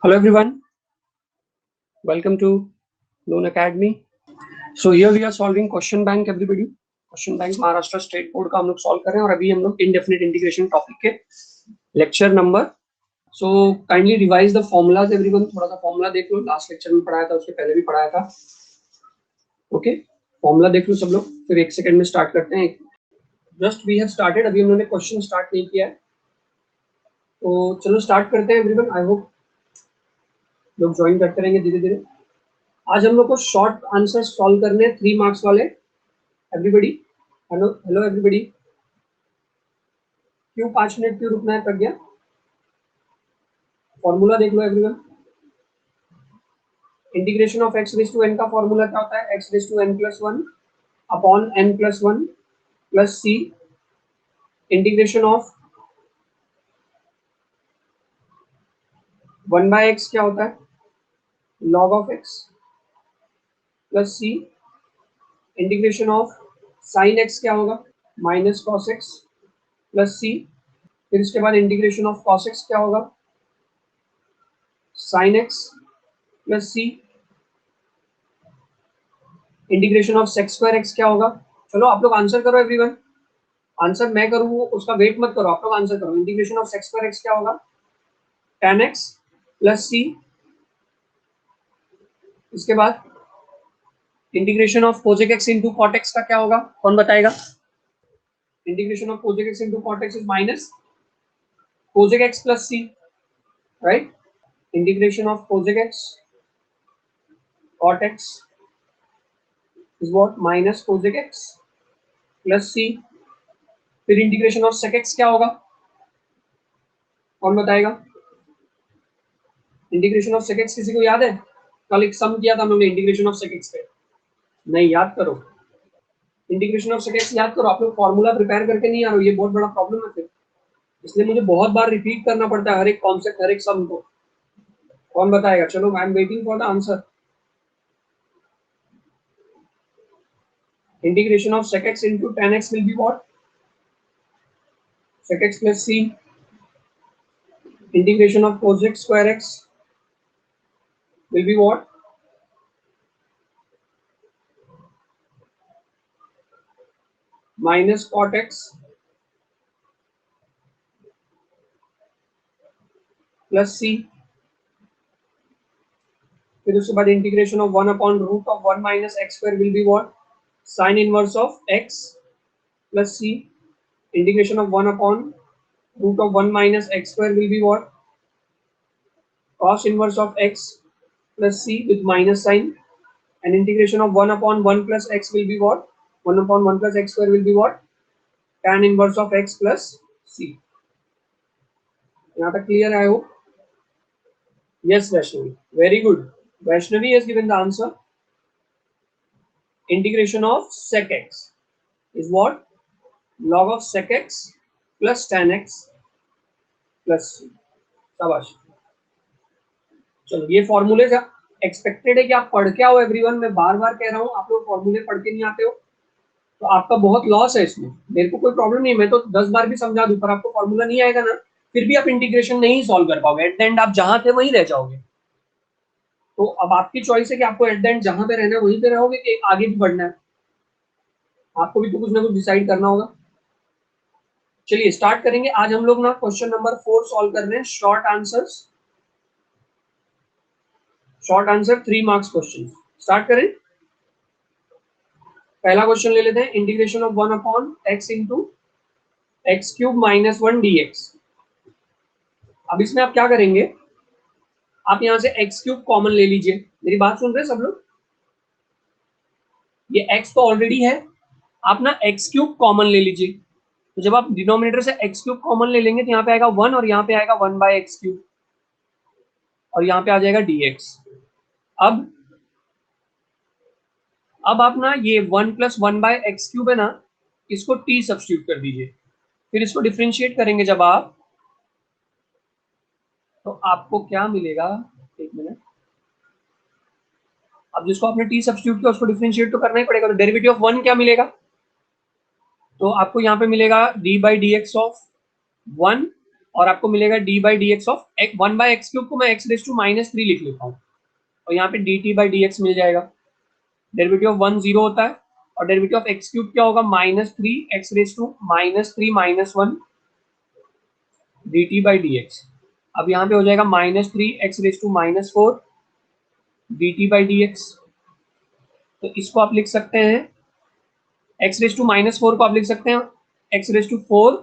Hello everyone, welcome to Loan Academy. So here we are solving question bank everybody. Question bank Maharashtra state board का हम लोग solve कर रहे हैं और अभी हम लोग इंडेफिनिट इंटीग्रेशन टॉपिक के lecture number so kindly revise the formulas everyone. थोड़ा सा फॉर्मूला देख लो, लास्ट लेक्चर में पढ़ाया था, उसके पहले भी पढ़ाया था. ओके, फॉर्मूला देख लो सब लोग, फिर एक सेकंड में स्टार्ट करते हैं. जस्ट वी हैव स्टार्टेड, अभी हमने क्वेश्चन स्टार्ट नहीं किया है, तो चलो स्टार्ट करते हैं एवरीवन. आई होप लोग ज्वाइन करते रहेंगे धीरे धीरे. आज हम लोग को शॉर्ट आंसर सॉल्व करने हैं, 3 मार्क्स वाले. Everybody hello hello everybody. क्यों 5 मिनट क्यों रुकना है प्रज्ञा? फॉर्मूला देख लो everyone. Integration of x raise to n का फॉर्मूला क्या होता है? X raise to n plus 1 upon n plus 1 plus C integration of 1 by x क्या होता है? Log of x plus C integration of sine x क्या होगा? Minus cos x plus c. फिर इसके बाद इंटीग्रेशन ऑफ कॉस एक्स क्या होगा? Sine x plus C integration of sec square x क्या होगा? चलो आप लोग आंसर करो एवरीवन. आंसर मैं करूँ उसका वेट मत करो, आप लोग आंसर करो. Integration of sec square x क्या होगा? tan x plus c. इसके बाद integration of cosec x into cot x का क्या होगा? कौन बताएगा? Integration of cosec x into cot x is minus cosec x plus c, right? Integration of cosec x cot x is what? Minus cosec x plus c. फिर integration of sec x क्या होगा? कौन बताएगा? Integration of sec x किसी को याद है? कल एक सम किया था हमने इंटीग्रेशन ऑफ सेक एक्स पे. नहीं याद करो, इंटीग्रेशन ऑफ सेक एक्स याद करो. आप लोग फॉर्मूला प्रिपेयर करके नहीं आ रहे हो, ये बहुत बड़ा प्रॉब्लम है फिर. इसलिए मुझे बहुत बार रिपीट करना पड़ता है हर एक कॉन्सेप्ट, हर एक सम को. कौन बताएगा? चलो I am waiting for the answer. Integration of sec x into tan x will be what? sec x plus c. Integration of cosec square x will be what? Minus cot x plus c. फिर उसके बाद integration of 1 upon root of 1 minus x square will be what? Sine inverse of x plus c. Integration of 1 upon root of 1 minus x square will be what? cos inverse of x plus c with minus sign. And integration of 1 upon 1 plus x will be what? 1 upon 1 plus x square will be what? Tan inverse of x plus c. यहाँ तक clear है? I hope. Yes, Vaishnavi. Very good. Vaishnavi has given the answer. Integration of sec x is what? Log of sec x plus tan x plus c. शाबाश. चलो ये फॉर्मूले expected है कि आप पढ़ के आओ एवरीवन. मैं बार बार कह रहा हूँ, आप लोग फॉर्मूले पढ़ के नहीं आते हो तो आपका बहुत लॉस है इसमें. मेरे को कोई प्रॉब्लम नहीं, मैं तो 10 बार भी समझा दूं, पर आपको फॉर्मूला नहीं आएगा ना, फिर भी आप इंटीग्रेशन नहीं सॉल्व कर पाओगे. एट द एंड आप जहां थे वहीं रह जाओगे. तो अब आपकी चॉइस है कि आपको एट द एंड जहां पे रहना है वहीं पे रहोगे कि आगे भी बढ़ना है. आपको भी तो कुछ ना कुछ डिसाइड करना होगा. चलिए स्टार्ट करेंगे. आज हम लोग ना क्वेश्चन नंबर 4 सॉल्व कर रहे हैं. Short answers, short answer 3 marks question. Start करें. पहला क्वेश्चन ले लेते हैं. Integration of 1 upon x into x cube minus 1 dx. अब इसमें आप क्या करेंगे? आप यहां से एक्स क्यूब कॉमन ले लीजिए. मेरी बात सुन रहे हैं सब लोग? ये एक्स तो ऑलरेडी है, आप ना एक्स क्यूब कॉमन ले लीजिए. तो जब आप डिनोमिनेटर से एक्स क्यूब कॉमन ले लेंगे तो यहाँ पे आएगा 1 और यहाँ पे आएगा 1 बाय एक्स क्यूब और यहाँ पे आ जाएगा dx. अब आप ना ये 1 प्लस 1 बाय एक्स क्यूब है ना, इसको t सब्स्टिट्यूट कर दीजिए. फिर इसको डिफरेंशिएट करेंगे जब आप, तो आपको क्या मिलेगा? एक मिनट. अब जिसको आपने t सब्स्टिट्यूट किया उसको डिफरेंशिएट तो करना ही पड़ेगा. तो डेरिवेटिव ऑफ 1 क्या मिलेगा? तो आपको यहाँ पे मिलेगा d by D x of 1 और आपको मिलेगा D by D x of 1/x³ को मैं x⁻³ लिख लेता हूँ, और यहाँ पे dt बाई डी एक्स मिल जाएगा। डेरिवेटिव ऑफ 1 0 होता है, और डेरिवेटिव ऑफ x³ क्या होगा, -3 x⁻³ dt by D x. अब यहाँ पे हो जाएगा -3 x⁻⁻4 dt by D x. तो इसको आप लिख सकते हैं, x⁻⁻4 को आप लिख सकते हैं x⁻⁴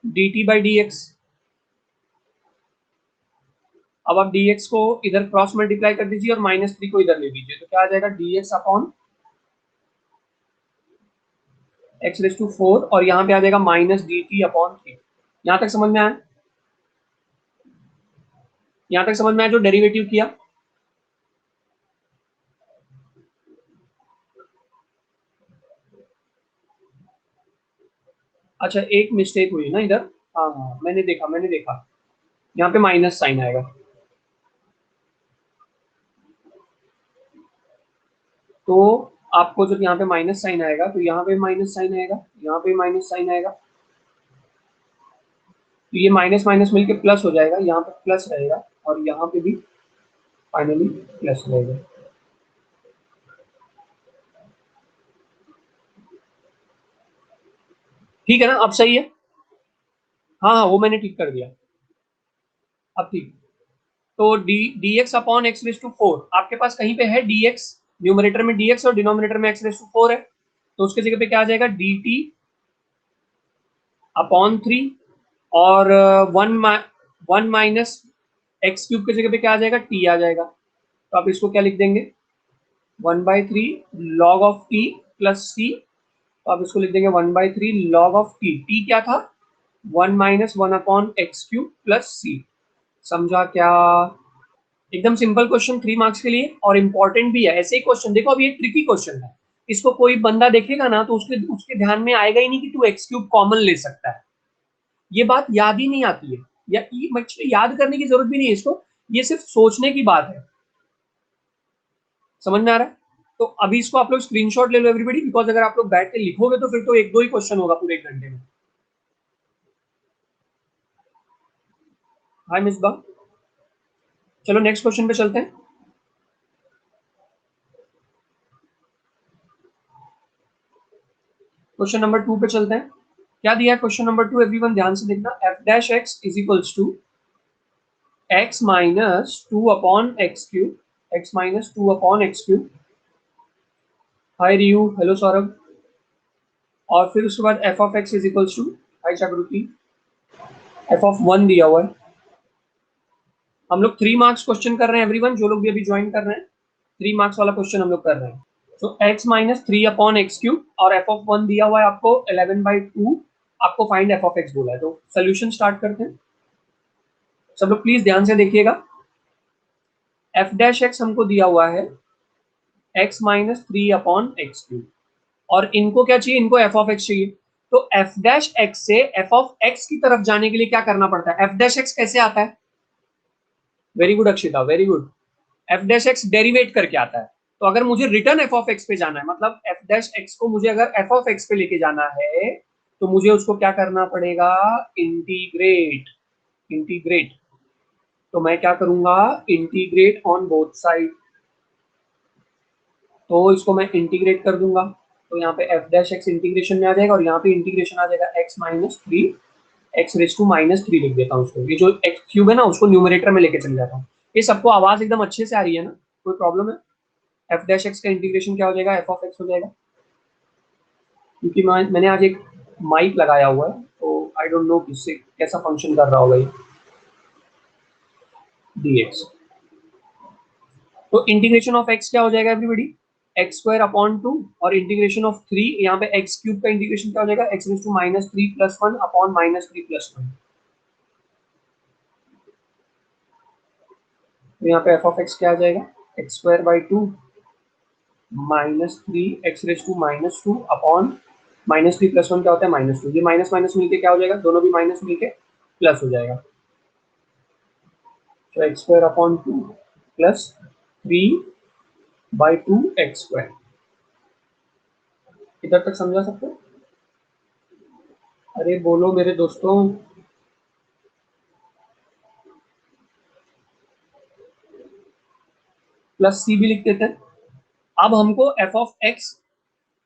dt by D x. अब आप dx को इधर क्रॉस मल्टीप्लाई कर दीजिए और -3 को इधर ले लीजिए, तो क्या आ जाएगा dx अपॉन x⁻⁴, और यहाँ पे आ जाएगा -dt/3। यहाँ तक समझ में आया? यहाँ तक समझ में आया जो डेरिवेटिव किया? अच्छा, एक मिस्टेक हुई ना इधर। हाँ हाँ, मैंने देखा यहाँ पे माइनस साइन आएगा। तो आपको जब यहाँ पे माइनस साइन आएगा, तो यहाँ पे माइनस साइन आएगा, यहाँ पे माइनस साइन आएगा, तो ये माइनस माइनस मिलके प्लस हो जाएगा, यहाँ पे प्लस रहेगा, और यहाँ पे भी फाइनली प्लस रहेगा। ठीक है ना, अब सही है? हाँ हाँ, वो मैंने ठीक कर दिया, अब ठीक। तो डी एक्स अपॉन x⁴, आपके पास कहीं पे है dx, न्यूमरेटर में dx और डिनोमिनेटर में x⁴ है, तो उसके जगह पे क्या आ जाएगा dt/3, और 1 - x³ के जगह पे क्या आ जाएगा, t आ जाएगा। तो आप इसको क्या लिख देंगे, 1/3 log of t plus c। तो आप इसको लिख देंगे 1/3 log ऑफ t। t क्या था, 1 - 1/x³ प्लस c। समझा क्या? एकदम सिंपल क्वेश्चन, 3 मार्क्स के लिए, और इंपॉर्टेंट भी है। ऐसे ही क्वेश्चन देखो, अभी एक ट्रिकी क्वेश्चन है, इसको कोई बंदा देखेगा ना तो उसके उसके ध्यान में आएगा ही नहीं कि तू x³ कॉमन ले सकता है। ये बात याद ही नहीं आती है, या याद करने की जरूरत भी नहीं है इसको, ये सिर्फ सोचने की बात है। समझ में आ रहा है? तो अभी इसको आप लोग स्क्रीनशॉट ले लो एवरीबॉडी, बिकॉज अगर आप लोग बैठ के लिखोगे तो फिर तो 1 2 ही क्वेश्चन होगा पूरे 1 घंटे में। हाय मिसबा, चलो नेक्स्ट क्वेश्चन पे चलते हैं। क्वेश्चन नंबर 2 पे चलते हैं। क्या दिया है क्वेश्चन नंबर 2, एवरीवन ध्यान से देखना। f' is equals to x-2/x³। Hi Riyu, hello Saurabh. और फिर उसके बाद f of x is equals to, hi Jagriti, f(1) दिया हुआ है। हम लोग 3 मार्क्स क्वेश्चन कर रहे हैं एवरीवन, जो लोग भी अभी ज्वाइन कर रहे हैं, 3 मार्क्स वाला क्वेश्चन हम लोग कर रहे हैं। तो x-3/x³ और f(1) दिया हुआ है आपको 11/2, आपको फाइंड f ऑफ x बोला है। तो सोल्यूशन स्टार्ट करते हैं। सब लोग प्लीज ध्यान से देखिएगा। f' हमको दिया हुआ है x-3/x³, और इनको क्या चाहिए, इनको f ऑफ x चाहिए। तो f' से f ऑफ x की तरफ जाने के लिए क्या करना पड़ता है, f' कैसे आता है? Very good Akshita, very good. f' derivative करके आता है। तो अगर मुझे रिटर्न f ऑफ x पे जाना है, मतलब f' को मुझे अगर f ऑफ x पे लेके जाना है, तो मुझे उसको क्या करना पड़ेगा, इंटीग्रेट। इंटीग्रेट, तो मैं क्या करूंगा, इंटीग्रेट ऑन बोथ साइड। तो इसको मैं इंटीग्रेट कर दूंगा, तो यहाँ पे f' इंटीग्रेशन में आ जाएगा, और यहाँ पे इंटीग्रेशन आ जाएगा x-3, x⁻³ लिख देता हूँ उसको। ये जो x³ है ना, उसको न्यूमरेटर में लेके चले जाता हूँ। ये सबको आवाज एकदम अच्छे से आ रही है ना, कोई प्रॉब्लम है? f' का इंटीग्रेशन क्या हो जाएगा, f ऑफ x हो जाएगा। क्योंकि मैंने आज एक माइक लगाया हुआ है, तो आई डोंट नो किससे कैसा फंक्शन कर रहा होगा ये dx। तो इंटीग्रेशन ऑफ x क्या हो जाएगा एवरीबॉडी, x²/2, और इंटीग्रेशन ऑफ 3, यहाँ पे x³ का इंटीग्रेशन क्या हो जाएगा, x⁻³ + 1/-3+1। तो यहाँ पे f ऑफ x क्या आ जाएगा, x²/2 -3 x⁻² अपॉन -3+1 क्या होता है, -2। ये माइनस माइनस मिलके क्या हो जाएगा, दोनों भी माइनस मिलके प्लस हो जाएगा। तो x²/2 प्लस 3/2x²। इधर तक समझा सकते हो? अरे बोलो मेरे दोस्तों। प्लस सी भी लिख देते हैं। अब हमको एफ ऑफ एक्स,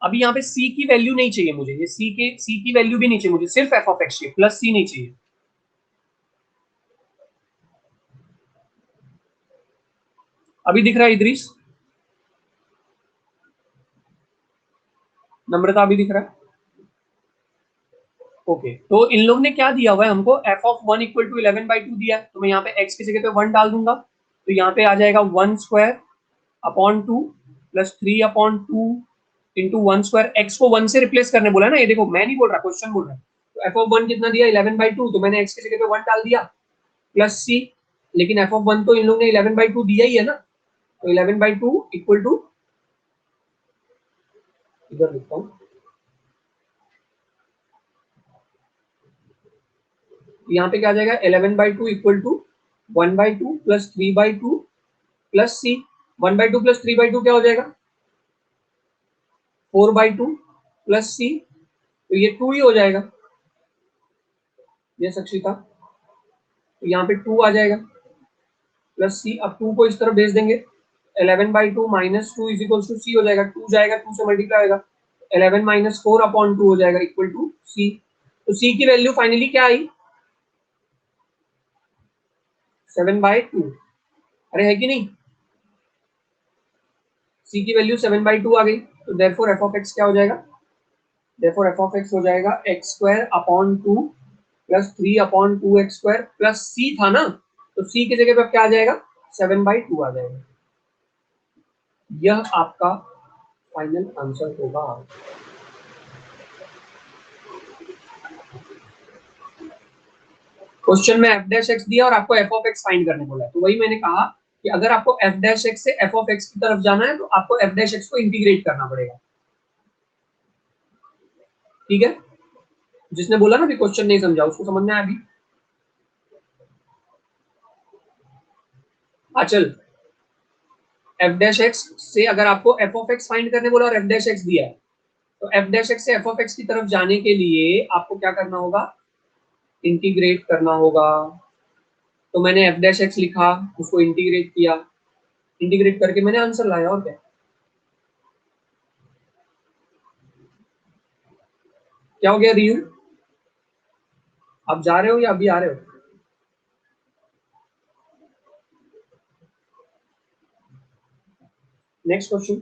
अभी यहाँ पे सी की वैल्यू नहीं चाहिए मुझे, ये सी की वैल्यू भी नहीं चाहिए मुझे, सिर्फ एफ ऑफ एक्स चाहिए, प्लस सी नहीं चाहिए। अभी दिख रहा है इद्रीस, नम्रता अभी दिख रहा है? ओके, तो इन लोग ने क्या दिया हुआ है हमको, F of one equal to 11/2 दिया है, तो मैं यहाँ पे एक्स की जगह पे 1 डाल दूंगा, तो यहाँ पे आ जाएगा 1² अपॉन 2 प्लस 3/2 इंटू 1² एक्स को 1 से रिप्लेस करने बोला है ना, ये देखो मैं नहीं बोल रहा, क्वेश्चन बोल रहा है। तो एफ ऑफ वन कितना दिया, 11/2, तो मैंने एक्स की जगह पे 1 डाल दिया प्लस सी, लेकिन एफ ऑफ वन तो इन लोग ने 11/2 दिया ही है ना, तो 11/2 इक्वल टू, इधर लिखता हूँ, यहाँ पे क्या आ जाएगा, 11/2 equal to 1/2 plus 3/2 plus C, 1/2 plus 3/2 क्या हो जाएगा, 4/2 प्लस सी, तो ये 2 ही हो जाएगा, ये सक्षिता, तो यहाँ पे 2 आ जाएगा प्लस सी, अब 2 को इस तरफ भेज देंगे, 11/2 माइनस 2 इज इक्वल टू सी हो जाएगा, 2 जाएगा 2 से मल्टीप्लाई होगा, 11 माइनस 4/2 हो जाएगा इक्वल टू सी। तो सी की वैल्यू फाइनली क्या आई, 7/2, अरे है कि नहीं, सी की वैल्यू 7/2 आ गई, तो देयरफॉर एफ ऑफ एक्स क्या हो जाएगा, देयरफॉर एफ ऑफ एक्स हो जाएगा x² upon 2 plus 3/2x² plus सी था ना, तो सी की जगह पे क्या आ जाएगा, 7/2 आ जाएगा। यह आपका फाइनल आंसर होगा। क्वेश्चन में एफ डैश एक्स दिया और आपको एफ ऑफ एक्स फाइंड करने बोला है, तो वही मैंने कहा कि अगर आपको एफ डैश एक्स से एफ ऑफ एक्स की तरफ जाना है तो आपको एफ डैश एक्स को इंटीग्रेट करना पड़ेगा, ठीक है। जिसने बोला ना कि क्वेश्चन नहीं समझा, उसको समझ में आया अभी? चल, एफ डैश एक्स से अगर आपको एफ ऑफ एक्स फाइंड करने बोला और एफ डैश एक्स दिया है, तो एफ डैश एक्स से एफ ऑफ एक्स की तरफ जाने के लिए आपको क्या करना होगा, इंटीग्रेट करना होगा। तो मैंने एफ डैश एक्स लिखा, उसको इंटीग्रेट किया, इंटीग्रेट करके मैंने आंसर लाया, और क्या क्या हो गया रियू, आप जा रहे हो या अभी आ रहे हो? नेक्स्ट क्वेश्चन,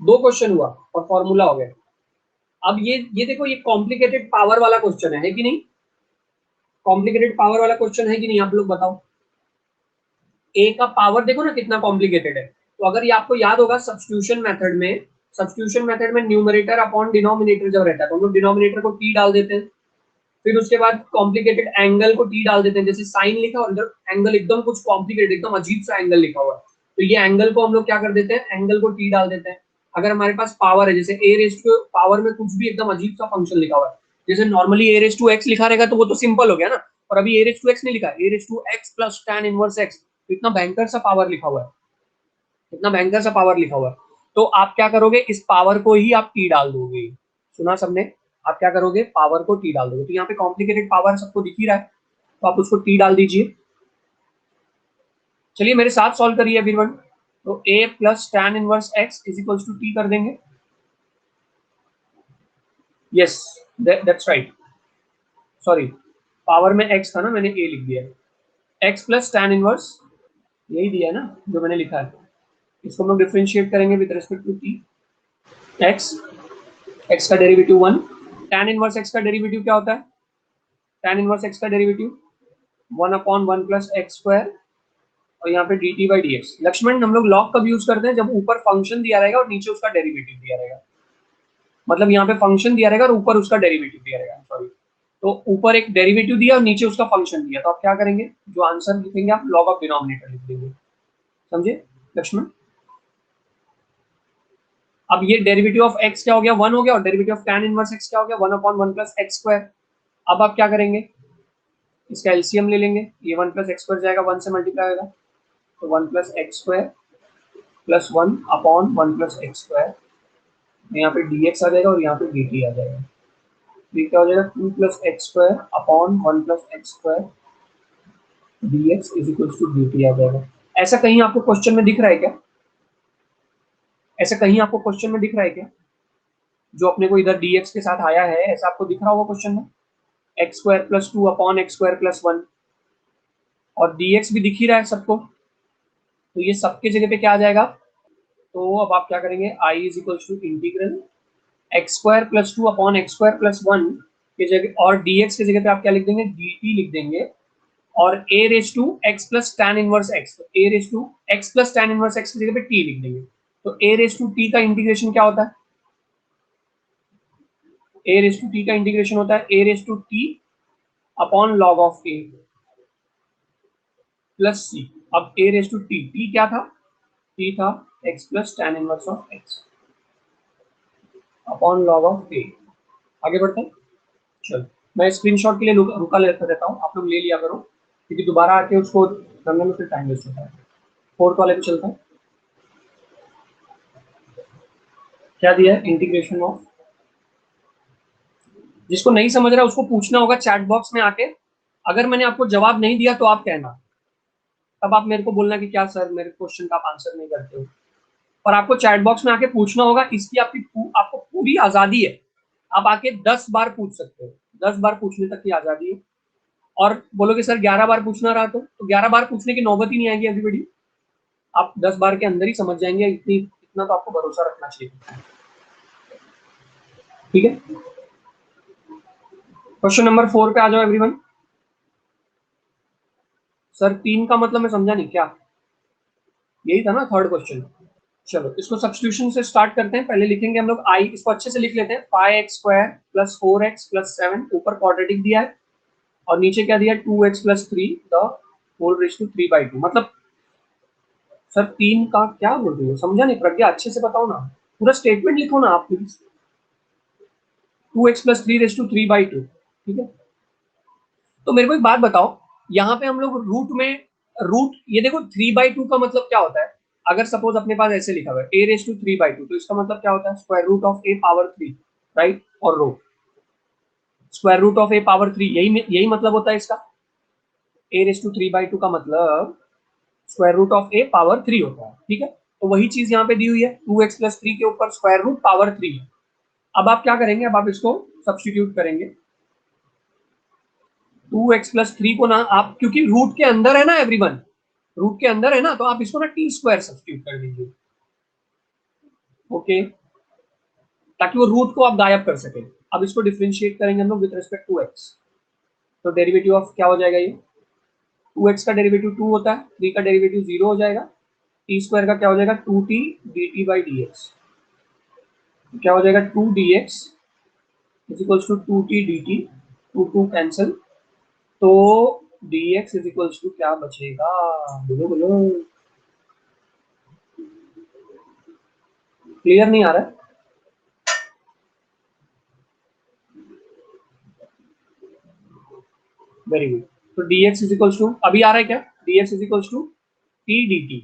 दो क्वेश्चन हुआ और फॉर्मूला हो गया। अब ये देखो, ये कॉम्प्लिकेटेड पावर वाला क्वेश्चन है कि नहीं, कॉम्प्लिकेटेड पावर वाला क्वेश्चन है कि नहीं, आप लोग बताओ। ए का पावर देखो ना कितना कॉम्प्लिकेटेड है। तो अगर ये आपको याद होगा सब्स्टिट्यूशन मेथड में, सब्स्टिट्यूशन मेथड में न्यूमरेटर अपॉन डिनोमिनेटर जब रहता है तो हम लोग डिनोमिनेटर को टी डाल देते हैं, फिर उसके बाद कॉम्प्लिकेटेड एंगल को टी डाल देते हैं, जैसे साइन लिखा और इधर एंगल एकदम कुछ कॉम्प्लिकेटेड एकदम अजीब सा एंगल लिखा हुआ है, तो ये एंगल को हम लोग क्या कर देते हैं, एंगल को टी डाल देते हैं। अगर हमारे पास पावर है, जैसे ए रेस टू पावर में कुछ भी एकदम अजीब सा फंक्शन लिखा हुआ है, जैसे normally A raise to x लिखा रहेगा तो वो तो सिंपल हो गया ना, और अभी ए रेस टू एक्स नहीं लिखा है, a raise to x plus tan inverse x, इतना भयंकर सा पावर लिखा हुआ है, इतना भयंकर सा पावर लिखा हुआ है। तो आप क्या करोगे, इस पावर को ही आप टी डाल दोगे, सुना सबने, आप क्या करोगे, पावर को टी डाल दोगे। तो यहाँ पे कॉम्प्लिकेटेड पावर सबको दिख ही रहा है, तो आप उसको टी डाल दीजिए। चलिए मेरे साथ सॉल्व करिए एवरीवन। तो a plus tan inverse x is equals to T कर देंगे, yes that's right, sorry power में x था ना, मैंने a लिख दिया, x प्लस tan इनवर्स, यही दिया है ना जो मैंने लिखा है, इसको हम लोग डिफरेंशिएट करेंगे with respect to t, x का डेरिवेटिव 1, tan इनवर्स x का डेरिवेटिव क्या होता है, tan इनवर्स x का डेरिवेटिव 1/1 प्लस एक्स स्क्वायर, और यहाँ पे dt by D x. Laxman, हम लोग लॉग कब यूज करते हैं, जब ऊपर फंक्शन दिया रहेगा और नीचे उसका डेरिवेटिव दिया रहेगा, मतलब यहाँ पे फंक्शन दिया रहेगा और ऊपर उसका डेरिवेटिव दिया रहेगा, सॉरी, तो ऊपर एक डेरिवेटिव दिया और नीचे उसका फंक्शन दिया, तो आप क्या करेंगे, जो आंसर लिखेंगे आप लॉग ऑफ डिनोमिनेटर लिख देंगे, समझे लक्ष्मण। अब ये डेरिवेटिव ऑफ एक्स क्या हो गया, 1 हो गया, और derivative of tan inverse x क्या हो गया, 1/1 प्लस एक्स स्क्वायर। अब आप क्या करेंगे, इसका एलसीएम ले लेंगे, ये 1 प्लस एक्स स्क्वायर जाएगा, 1 से मल्टीप्लाई होगा, तो 1 plus x square plus 1/1 plus x square, यहाँ पे dx आ जाएगा और यहाँ पे dt आ जाएगा, तो क्या हो जाएगा 2 plus x square upon 1 plus x square dx is equal to dt आ जाएगा। ऐसा कहीं आपको क्वेश्चन में दिख रहा है क्या? ऐसा कहीं आपको क्वेश्चन में दिख रहा है क्या जो अपने को इधर dx के साथ आया है, ऐसा आपको दिख रहा होगा क्वेश्चन में? X square plus two upon x square plus one, और dx भी दिख ही रहा है सबको, तो ये सबके जगह पे क्या आ जाएगा? तो अब आप क्या करेंगे, I is equal to integral x square plus two upon x square plus one की जगह, और dx की जगह पे आप क्या लिख देंगे, dt लिख देंगे, और a raise to x plus tan inverse x, तो a raise to x plus tan inverse x की जगह पे t लिख देंगे। तो a रेज टू t का इंटीग्रेशन क्या होता है? a रेज टू t का इंटीग्रेशन होता है a raise to t upon log of a plus c। अब a रेज टू t क्या था? t था x plus tan inverse of x upon log of a। आगे बढ़ते हैं, चलो मैं स्क्रीनशॉट के लिए रुका लेता रहता हूँ, आप लोग ले लिया करो, क्योंकि दोबारा आके उसको करने में फिर टाइम वेस्ट होता है। फोर्थ वाले पे चलते हैं। क्या दिया है? इंटीग्रेशन ऑफ, जिसको नहीं समझ रहा उसको पूछना होगा चैट बॉक्स में आके। अगर मैंने आपको जवाब नहीं दिया तो आप कहना, तब आप मेरे को बोलना कि क्या सर मेरे क्वेश्चन का आप आंसर नहीं करते हो। पर आपको चैट बॉक्स में आके पूछना होगा, इसकी आपको पूरी आजादी है। आप आके 10 बार पूछ सकते हो, 10 बार पूछने तक की आजादी है। और बोलोगे सर 11 बार पूछना रहा तो 11 बार पूछने की नौबत ही नहीं आएगी एवरीबॉडी, आप 10 बार के अंदर ही समझ जाएंगे, इतना तो आपको भरोसा रखना चाहिए। ठीक है, क्वेश्चन नंबर 4 पे आ जाओ एवरीवन। सर 3 का मतलब मैं समझा नहीं, क्या यही था ना थर्ड क्वेश्चन? चलो इसको सब्स्टिट्यूशन से स्टार्ट करते हैं। पहले लिखेंगे हम लोग आई, इसको अच्छे से लिख लेते हैं, 5x square plus 4x plus 7, ऊपर क्वाड्रेटिक दिया है और नीचे क्या दिया है, 2x plus 3 the whole raise to 3/2। मतलब सर 3 का क्या बोल रही हो, समझा नहीं प्रज्ञा, अच्छे से बताओ ना, पूरा स्टेटमेंट लिखो ना आप please. 2x plus 3 raise to 3/2, ठीक है। तो मेरे को एक बात बताओ, यहाँ पे हम लोग रूट में, रूट ये देखो 3/2 का मतलब क्या होता है? अगर सपोज अपने पास ऐसे लिखा हुआ है a रेज टू 3/2, तो इसका मतलब क्या होता है, square root of a power 3, right? और रो square root of a power 3, यही मतलब होता है इसका। a रेज टू 3/2 का मतलब square root of a power 3 होता है, ठीक है। तो वही चीज यहाँ पे दी हुई है, 2x प्लस 3 के ऊपर स्क्वायर रूट पावर 3 है। अब आप क्या करेंगे, अब आप इसको सब्सटीट्यूट करेंगे। 2x प्लस 3 को ना आप, क्योंकि रूट के अंदर है ना एवरीवन, रूट के अंदर है ना, तो आप इसको ना टी स्क्वायर सब्सटीट्यूट कर दीजिए, ओके, ताकि वो रूट को आप गायब कर सके। अब इसको डिफरेंशिएट करेंगे हम लोग विद रिस्पेक्ट टू एक्स, तो डेरिवेटिव ऑफ क्या हो जाएगा, ये 2x का डेरिवेटिव 2 होता है, 3 का डेरिवेटिव 0 हो जाएगा, टी स्क्वायर का क्या हो जाएगा 2t dt by D x, क्या हो जाएगा 2 dx is equals to 2t dt, 2 cancel, तो dx इज इक्वल्स टू क्या बचेगा, बोलो बोलो, क्लियर नहीं आ रहा है? Very good. तो dx इज इक्वल्स टू, अभी आ रहा है क्या, dx is equals to t dt।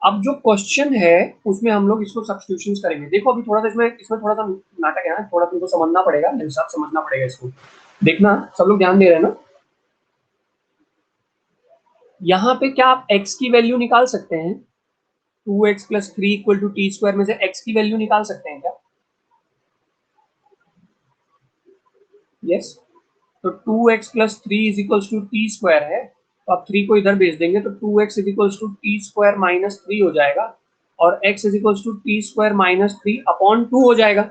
अब जो क्वेश्चन है उसमें हम लोग इसको सब्स्टिट्यूशंस करेंगे। देखो अभी थोड़ा सा इसमें थोड़ा सा नाटक है ना, थोड़ा तुमको समझना पड़ेगा, मेरे साथ समझना पड़ेगा इसको। देखना सब लोग ध्यान दे रहे हैं ना, यहाँ पे क्या आप x की वैल्यू निकाल सकते हैं, 2x plus 3 equal to T square में से x की वैल्यू निकाल सकते हैं क्या? यस। तो 2x plus 3 is equals to T square है, तो आप 3 को इधर भेज देंगे तो 2x is equals to T square minus 3 हो जाएगा, और x is equals to T square minus 3 upon 2 हो जाएगा।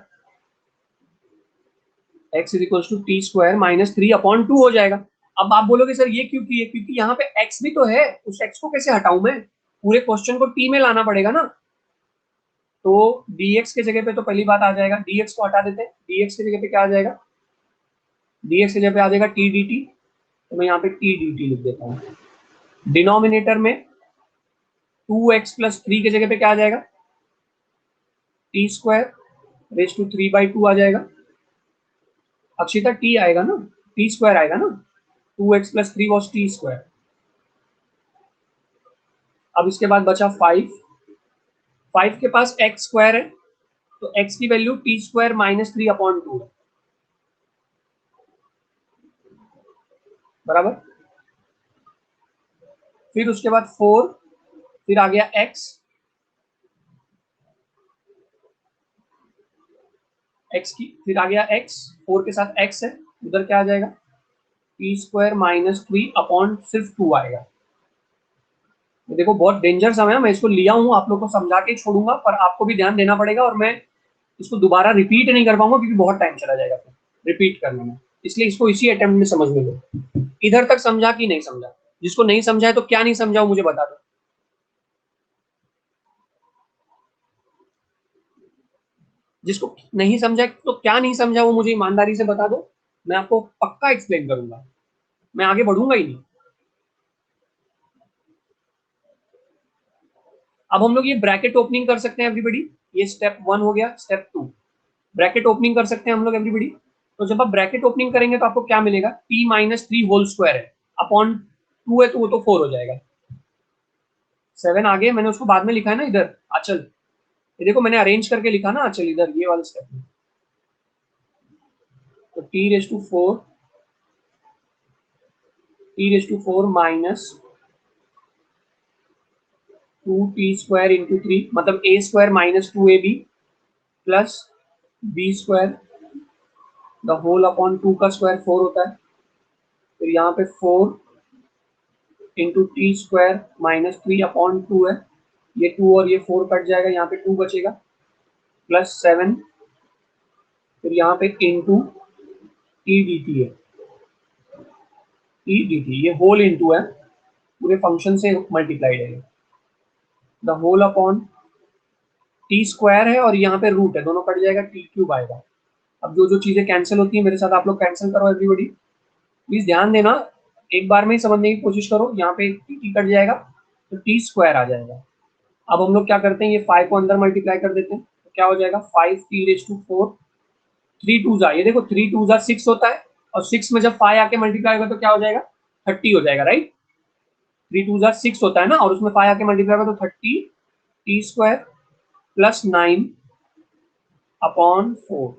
x is equals to T square minus 3 upon 2 हो जाएगा। अब आप बोलोगे सर ये क्यों किए, क्योंकि यहाँ पे x भी तो है, उस x को कैसे हटाऊं मैं, पूरे क्वेश्चन को t में लाना पड़ेगा ना। तो dx के जगह पे तो पहली बात आ जाएगा, dx को हटा देते हैं, dx की जगह पे क्या आ जाएगा, dx की जगह पे आ जाएगा t dt, तो मैं यहाँ पे t dt लिख देता हूँ। डिनोमिनेटर में 2x प्लस 3 की जगह पे क्या आ जाएगा, टी स्क्वायर रेज टू 3/2 आ जाएगा। अक्षिता t आएगा ना, टी स्क्वायर आएगा ना, 2x plus 3 was T square. अब इसके बाद बचा 5, 5 के पास एक्स स्क्वायर है, तो x की value T square minus 3 upon 2 है, बराबर। फिर उसके बाद 4, फिर आ गया x, की फिर आ गया x, 4 के साथ x है, उधर क्या आ जाएगा टी स्क्वायर माइनस 3 अपॉन सिर्फ 2 आएगा। देखो बहुत डेंजर समय है, मैं इसको लिया हूँ आप लोग को समझा के छोड़ूंगा, पर आपको भी ध्यान देना पड़ेगा और मैं इसको दोबारा रिपीट नहीं कर पाऊंगा क्योंकि बहुत टाइम चला जाएगा फिर रिपीट करने में, इसलिए इसको इसी अटेम्प्ट में समझ में लो। इधर तक समझा कि नहीं समझा? जिसको नहीं समझा है तो क्या नहीं समझा मुझे बता दो। जिसको नहीं समझा तो क्या नहीं समझा वो मुझे ईमानदारी से बता दो, मैं आपको पक्का एक्सप्लेन करूंगा, मैं आगे बढ़ूंगा ही नहीं। अब हम लोग ये ब्रैकेट ओपनिंग कर सकते हैं एवरीबडी, ये स्टेप 1 हो गया। स्टेप 2 ब्रैकेट ओपनिंग कर सकते हैं हम लोग एवरीबडी। तो जब आप ब्रैकेट ओपनिंग करेंगे तो आपको क्या मिलेगा, t माइनस 3 होल स्क्वायर है अपॉन 2 है तो वो तो 4 हो जाएगा। 7 आगे मैंने उसको बाद में लिखा है ना इधर आंचल, ये देखो मैंने अरेंज करके लिखा ना आंचल इधर ये वाले स्टेप में। तो t raise to 4 minus 2t² into 3 मतलब a² minus 2ab plus b² the whole upon 2 का स्क्वायर 4 होता है। फिर यहाँ पे 4 इंटू t² माइनस 3 अपॉन 2 है, ये 2 और ये 4 कट जाएगा, यहाँ पे 2 बचेगा प्लस 7, फिर यहाँ पे इंटू टी डी टी है, टी डी टी ये होल इंटू है, पूरे फंक्शन से मल्टीप्लाइड है, द होल अपॉन t² है और यहाँ पे रूट है, दोनों कट जाएगा, t³ आएगा। अब जो जो चीजें कैंसिल होती है मेरे साथ आप लोग कैंसिल करो एवरीबडी, प्लीज ध्यान देना, एक बार में ही समझने की कोशिश करो। यहाँ पे टी कट जाएगा तो t² आ जाएगा। अब हम लोग क्या करते हैं, ये 5 को अंदर मल्टीप्लाई कर देते हैं, तो क्या हो जाएगा 5t⁴, 3 2 जा, ये देखो 3 2 जा 6 होता है, और 6 में जब 5 आके मल्टीप्लाई होगा तो क्या हो जाएगा 30 हो जाएगा, राइट। 3 2 जा 6 होता है ना, और उसमें 5 आके मल्टीप्लाई होगा तो 30 t² प्लस 9 अपॉन 4,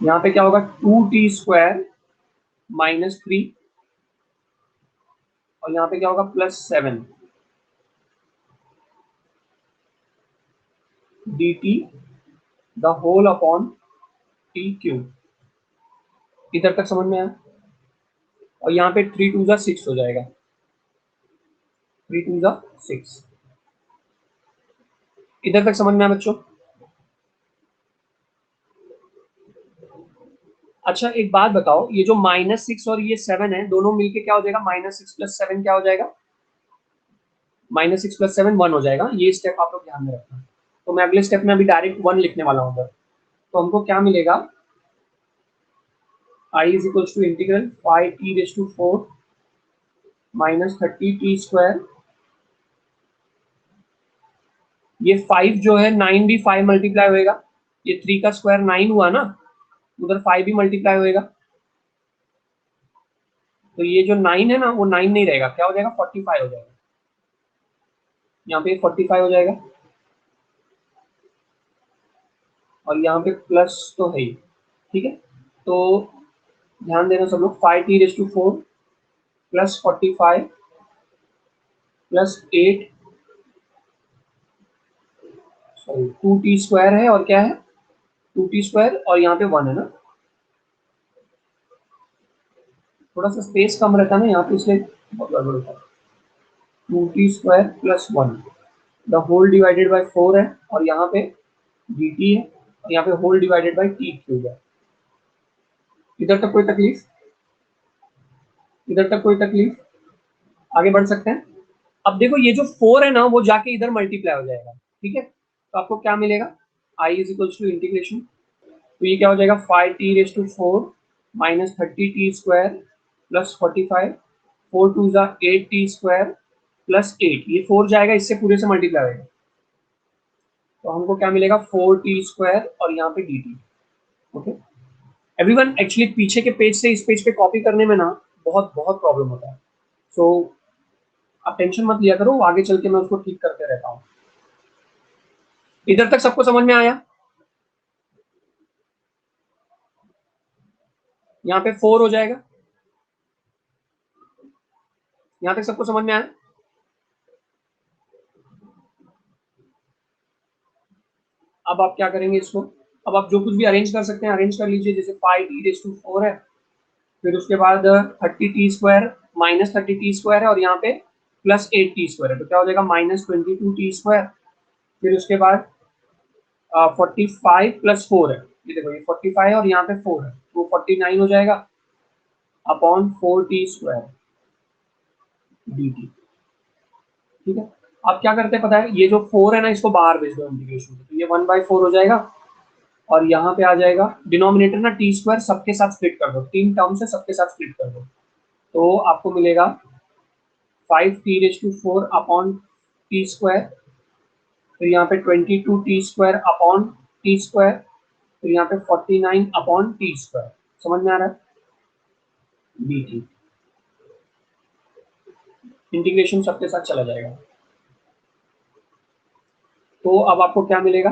यहाँ पे क्या होगा 2t² माइनस 3 और यहाँ पे क्या होगा plus 7 dt the whole upon t³। इधर तक समझ में आया? और यहाँ पे 3 2 जा 6 हो जाएगा, 3 2 जा 6। इधर तक समझ में आया बच्चों? अच्छा एक बात बताओ, ये जो -6 और ये 7 है दोनों मिलके क्या हो जाएगा, -6 प्लस 7 क्या हो जाएगा, -6 प्लस 7 1 हो जाएगा। ये स्टेप आप लोग ध्यान में रखना। तो मैं अगले स्टेप में अभी डायरेक्ट 1 लिखने वाला हूँ। तो हमको क्या मिलेगा, I is equals to integral 5t⁴ minus 30t²। ये 5 जो है 9 भी 5 मल्टीप्लाई होएगा, ये 3 का स्क्वायर 9 हुआ ना, उधर 5 भी मल्टीप्लाई होएगा, तो ये जो 9 है ना वो 9 नहीं रहेगा, क्या हो जाएगा 45 हो जाएगा, यहाँ पे 45 हो जाएगा, और यहाँ पे प्लस तो है ही, ठीक है। तो ध्यान देना सब लोग, 5t⁴ plus 45 plus 8 sorry 2t² है और क्या है 2t² और यहाँ पे 1 है ना, थोड़ा सा स्पेस कम रहता है ना यहाँ पे इसलिए बहुत गड़बड़ होता है। 2t² plus 1 the whole divided by 4 है, और यहाँ पे dt है, और यहाँ पे होल डिवाइडेड बाई t³ है। इधर तक कोई तकलीफ? इधर तक कोई तकलीफ? आगे बढ़ सकते हैं। अब देखो ये जो 4 है ना वो जाके इधर मल्टीप्लाई हो जाएगा, ठीक है। तो आपको क्या मिलेगा, I is equals to integration, तो ये क्या हो जाएगा 5t⁴ माइनस 30t² प्लस 45, 4 2 जा 8t² प्लस 8, ये 4 जाएगा इससे पूरे से मल्टीप्लाई होगा, तो हमको क्या मिलेगा 4t² और यहाँ पे dt। ओके एवरीवन, एक्चुअली पीछे के पेज से इस पेज पे कॉपी करने में ना बहुत बहुत प्रॉब्लम होता है, सो आप टेंशन मत लिया करो, आगे चल के मैं उसको ठीक करते रहता हूँ। इधर तक सबको समझ में आया? यहाँ पे 4 हो जाएगा, यहां तक सबको समझ में आया? अब आप क्या करेंगे इसको, अब आप जो कुछ भी अरेंज कर सकते हैं अरेंज कर लीजिए, जैसे 5t⁴ है, फिर उसके बाद 30t² -30t² है, और यहाँ पे +8t² है, तो क्या हो जाएगा -22t²। फिर उसके बाद 45 + 4 है, ये देखो ये 45 है और यहाँ पे 4 है, तो 49 हो जाएगा अपॉन 4t² dt। ठीक है, अब क्या करते हैं पता है, ये जो 4 है ना इसको बाहर भेज दो इंटीग्रेशन, तो ये 1/4 हो जाएगा, और यहाँ पे आ जाएगा डिनोमिनेटर ना t² सबके साथ स्प्लिट कर दो, 3 टर्म से सबके साथ स्प्लिट कर दो, तो आपको मिलेगा 5t⁴ अपॉन t², फिर यहाँ पे 22t² अपॉन t², फिर यहाँ पे 49 अपॉन t²। समझ में आ रहा है? dt इंटीग्रेशन सबके साथ चला जाएगा। तो अब आपको क्या मिलेगा,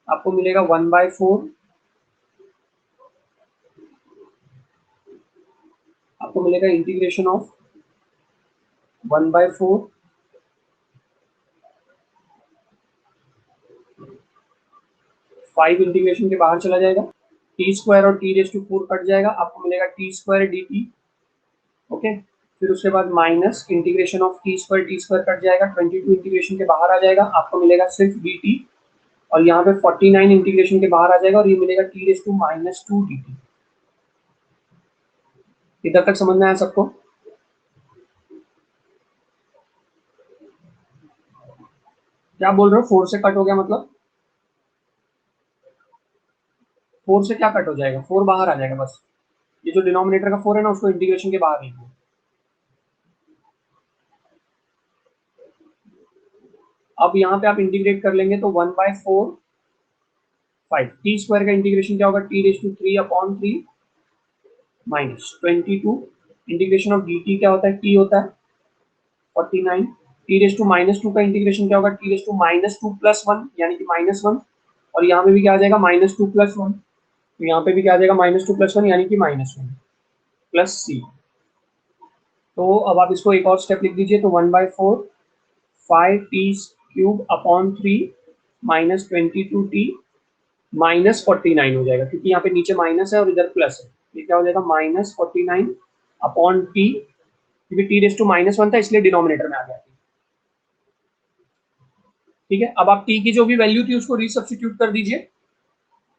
आपको मिलेगा 1/4, आपको मिलेगा इंटीग्रेशन ऑफ 1/4 5 इंटीग्रेशन के बाहर चला जाएगा, t² और t⁴ कट जाएगा, आपको मिलेगा t² dt। ओके, फिर उसके बाद minus integration of t² cut जाएगा, 22 इंटीग्रेशन के बाहर आ जाएगा, आपको मिलेगा सिर्फ dt, और यहाँ पे 49 इंटीग्रेशन के बाहर आ जाएगा, और ये मिलेगा t⁻² dt। इधर तक समझ में आया सबको? क्या बोल रहे हो 4 से कट हो गया मतलब? 4 से क्या कट हो जाएगा, 4 बाहर आ जाएगा बस, ये जो डिनोमिनेटर का 4 है ना उसको इंटीग्रेशन के बाहर लिखो। अब यहाँ पे आप इंटीग्रेट कर लेंगे तो 1/4 5 t² का इंटीग्रेशन क्या होगा, t⁵ upon 3 -22 integration of dt क्या होता है, t होता है 49, t⁻² का इंटीग्रेशन क्या होगा, t⁻² + 1 यानी कि -1, और यहाँ पे भी क्या आ जाएगा -2 + 1, तो यहाँ पे भी क्या आ जाएगा -2 + 1 यानी कि -1 प्लस c। तो अब आप इसको एक और स्टेप लिख दीजिए, तो 1/4 5t³ अपॉन 3 -22t -49 हो जाएगा, क्योंकि यहाँ पे नीचे माइनस है और इधर प्लस है, ये क्या हो जाएगा -49 अपॉन t, क्योंकि t⁻1 था इसलिए डिनोमिनेटर में आ गया। ठीक है, अब आप t की जो भी वैल्यू थी उसको रीसब्स्टिट्यूट कर दीजिए,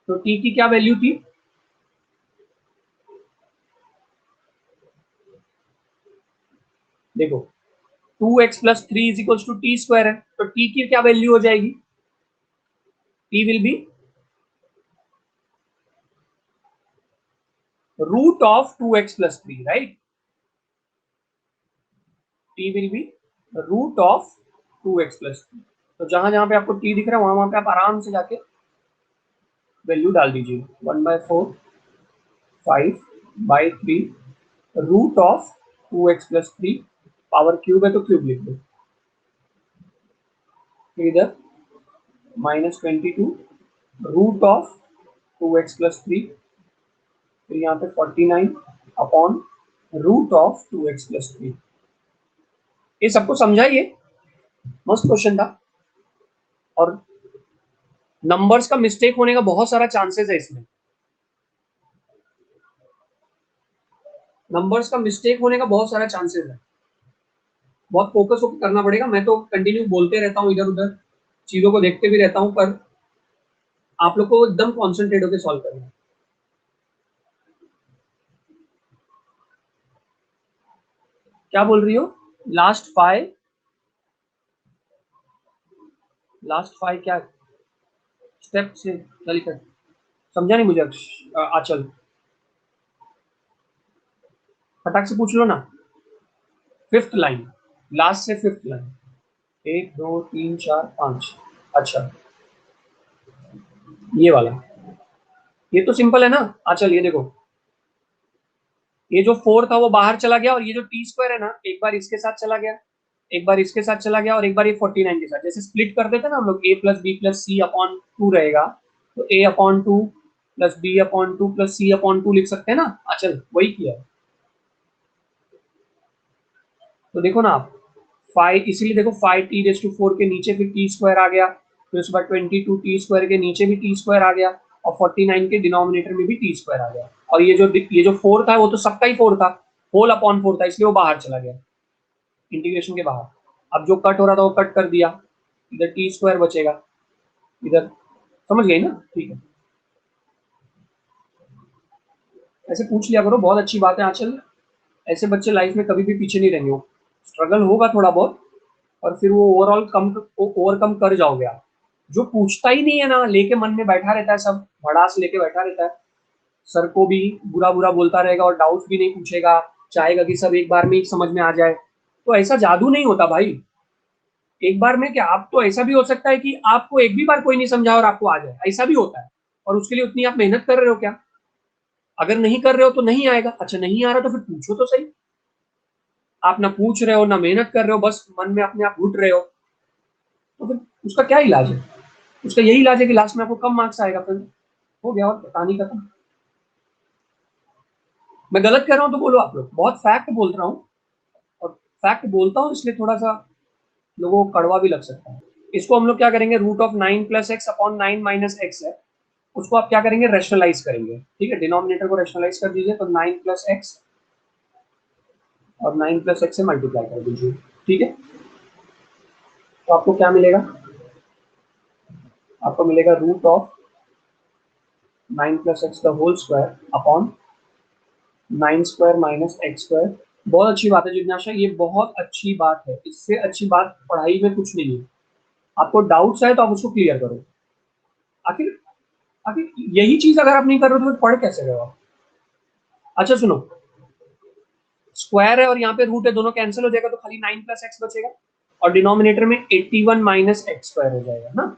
तो t की क्या वैल्यू थी, देखो 2x + 3 = t² है, तो t की क्या वैल्यू हो जाएगी, t will be √2x + 3, right, t will be √2x + 3। तो जहां जहां पे आपको t दिख रहा है वहां वहां पे आप आराम से जाके वैल्यू डाल दीजिए, 1/4 5/3 √2x + 3, पावर क्यूब है तो क्यूब लिख दो, फिर इधर -22 √2x + 3, फिर यहाँ पे 49 अपॉन √2x + 3। ये सबको समझाइए, मस्त क्वेश्चन था, और नंबर्स का मिस्टेक होने का बहुत सारा चांसेस है इसमें, नंबर्स का मिस्टेक होने का बहुत सारा चांसेस है, बहुत फोकस होकर करना पड़ेगा। मैं तो कंटिन्यू बोलते रहता हूँ, इधर उधर चीजों को देखते भी रहता हूँ, पर आप लोग को एकदम कॉन्सेंट्रेट होकर सॉल्व करना है। क्या बोल रही हो, लास्ट 5 क्या स्टेप से क्या लिखा, समझा नहीं मुझे आचल, फटाक से पूछ लो ना। 5th लाइन, लास्ट से 5th लाइन, 1 2 3 4 5, अच्छा ये वाला, ये तो सिंपल है ना। आचल ये देखो, ये जो 4 था वो बाहर चला गया, और ये जो t² है ना एक बार इसके साथ चला गया, एक बार इसके साथ चला गया, और एक बार ये 49 के साथ, जैसे स्प्लिट कर देते ना हम लोग, a + b + c अपॉन 2 रहेगा, तो a/2 + b/2 + c/2 लिख सकते हैं ना। अच्छा वही किया है। तो देखो ना आप, 5, इसीलिए देखो 5t4 के नीचे फिर टी स्क्वायर आ गया, फिर उसके बाद 22t स्क्वायर के नीचे भी टी स्क्वायर आ गया, और 49 के डिनोमिनेटर में भी टी स्क्वायर आ गया, और ये जो 4 था वो तो सबका ही 4 था, होल अपॉन 4 था, इसलिए वो बाहर चला गया इंटीग्रेशन के बाहर। अब जो कट हो रहा था वो कट कर दिया, इधर टी स्क्वायर बचेगा, इधर, समझ गई ना? ठीक है, ऐसे पूछ लिया करो, बहुत अच्छी बात है आंचल। ऐसे बच्चे लाइफ में कभी भी पीछे नहीं रहेंगे, स्ट्रगल होगा थोड़ा बहुत, और फिर वो ओवरकम कर जाओगे आप। जो पूछता ही नहीं है ना, लेके मन में बैठा रहता है, सब भड़ास लेके बैठा रहता है, सर को भी बुरा बुरा बोलता रहेगा और डाउट भी नहीं पूछेगा, चाहेगा कि सब एक बार में ही समझ में आ जाए, तो ऐसा जादू नहीं होता भाई। एक बार में क्या, आप तो ऐसा भी हो सकता है कि आपको एक भी बार कोई नहीं समझा और आपको आ जाए, ऐसा भी होता है, और उसके लिए उतनी आप मेहनत कर रहे हो क्या? अगर नहीं कर रहे हो तो नहीं आएगा। अच्छा, नहीं आ रहा तो फिर पूछो तो सही। आप ना पूछ रहे हो ना मेहनत कर रहे हो, बस मन में अपने आप घुट रहे हो, तो फिर उसका क्या इलाज है? उसका यही इलाज है कि लास्ट में आपको कम मार्क्स आएगा, फिर हो गया, और कहानी खत्म। मैं गलत कह रहा हूँ तो बोलो आप लोग, बहुत फैक्ट बोल रहा हूँ, और फैक्ट बोलता हूँ इसलिए थोड़ा सा लोगों को कड़वा भी लग सकता है। इसको हम लोग क्या करेंगे, √9 + x/9 - x है, उसको आप क्या करेंगे, रेशनलाइज करेंगे। ठीक है, डिनोमिनेटर को रेशनलाइज कर दीजिए, तो 9 + x, और 9 + x से मल्टीप्लाई कर दीजिए। ठीक है, तो आपको क्या मिलेगा, आपको मिलेगा √9 + x² अपॉन 9² - x²। बहुत अच्छी बात है जिज्ञासा, ये बहुत अच्छी बात है, इससे अच्छी बात पढ़ाई में कुछ नहीं है। आपको डाउट्स है तो आप उसको क्लियर करो। आखिर आखिर यही चीज अगर आप नहीं कर रहे हो तो पढ़ कैसे रहे हो आप? अच्छा सुनो, स्क्वायर है और यहाँ पे रूट है, दोनों कैंसिल हो जाएगा, तो खाली 9 + x बचेगा, और डिनोमिनेटर में 81 - x² हो जाएगा ना।